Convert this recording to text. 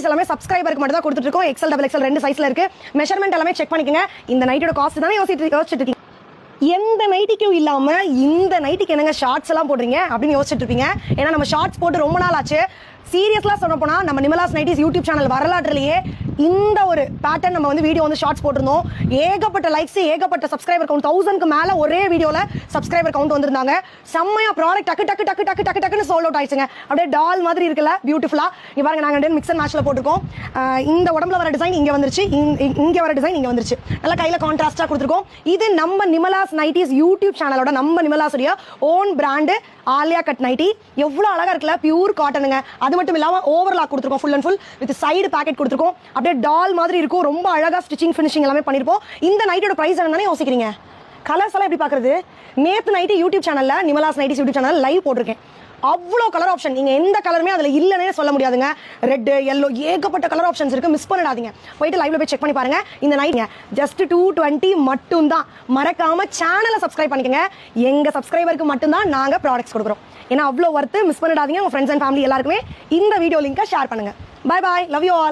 Nighties எல்லாமே சப்ஸ்கிரைபருக்கு மட்டும் தான் கொடுத்துட்டு இருக்கோம். எக்ஸல் டபுள் எக்ஸல் 2 சைஸ்ல இருக்கு. மெஷர்மெண்ட் எல்லாமே செக் பண்ணிக்கங்க. இந்த நைட்டியோட காஸ்ட் தானே யோசிச்சுட்டு இருக்கீங்க. எந்த நைட்டிக்கும் இல்லாம இந்த நைட்டிக்கு என்னங்க ஷார்ட்ஸ் எல்லாம் போடுறீங்க அப்படின்னு யோசிச்சுட்டு இருப்பீங்க. ஏன்னா நம்ம ஷார்ட்ஸ் போட்டு ரொம்ப நாள் ஆச்சு. சீரியஸ்லா சொல்ல போனா நம்ம நிமலாஸ் நைட்டிஸ் யூடியூப் சேனல் வரலாற்றிலேயே இந்த ஒரு பேட்டர்ன் நம்ம வந்து வீடியோ வந்து ஷார்ட்ஸ் போட்டிருந்தோம். ஏகப்பட்ட லைக்ஸ், ஏகப்பட்ட சப்ஸ்கிரைபர் கவுண்ட், 1000க்கு மேல ஒரே வீடியோல சப்ஸ்கிரைபர் கவுண்ட் வந்திருந்தாங்க. செம்மையா ப்ராடக்ட் டக்கு டக்கு டக்கு டக்கு டக்கு டக்குன்னு சோல்ட் அவுட் ஆயிடுச்சுங்க. அப்படியே டால் மாதிரி இருக்குல்ல, பியூட்டிஃபுல்லா. இங்க பாருங்க, நாங்க மிக்ஸ் அண்ட் மேட்ச்ல போட்டிருக்கோம். இந்த உடம்புல வர டிசைன் இங்க வந்துருச்சு, இங்க வர டிசைன் இங்க வந்துருச்சு. நல்லா கையில கான்ட்ராஸ்டா கொடுத்துருக்கோம். இது நம்ம நிமலாஸ் நைட்டிஸ் யூடியூப் சேனலோட, நம்ம Nimala's own brand Alia cut nighty. எவ்வளவு அழகா இருக்குல்ல, பியூர் காட்டனுங்க. அது மட்டும் இல்லாம ஓவர்லாக் கொடுத்துருக்கோம், full and full with side packet கொடுத்துருக்கோம். அப்படியே டால் மாதிரி இருக்கும். ரொம்ப அழகா ஸ்டிச்சிங் ஃபினிஷிங் எல்லாமே பண்ணிருப்போம். இந்த நைட்டோட பிரைஸ் என்னன்னு யோசிக்கிறீங்க? கலர்ஸ் எல்லாம் எப்படி பாக்குறது? நேத்து நைட்டு யூடியூப் சேனல்ல, Nimalas nighties YouTube channel live போட்டிருக்கேன். அவ்வளோ கலர் ஆப்ஷன், நீங்க எந்த கலருமே அதுல இல்லைன்னே சொல்ல முடியாதுங்க. ரெட், எல்லோ, ஏகப்பட்ட கலர் ஆப்ஷன்ஸ் இருக்கு. மிஸ் பண்ணிடாதீங்க. போயிட்டு லைவ்ல போய் செக் பண்ணி பாருங்க. இந்த நைட் ஜஸ்ட் 220 மட்டும் தான். மறக்காம சேனலை சப்ஸ்கிரைப் பண்ணிக்கங்க. எங்க சப்ஸ்கிரைபருக்கு மட்டும் தான் நாங்க ப்ராடக்ட்ஸ் கொடுக்குறோம். ஏன்னா அவ்வளோ ஒர்த்து. மிஸ் பண்ணிடாதீங்க. உங்க ஃப்ரெண்ட்ஸ் அண்ட் ஃபேமிலி எல்லாருக்குமே இந்த வீடியோ லிங்கை ஷேர் பண்ணுங்க. Bye bye, love you all.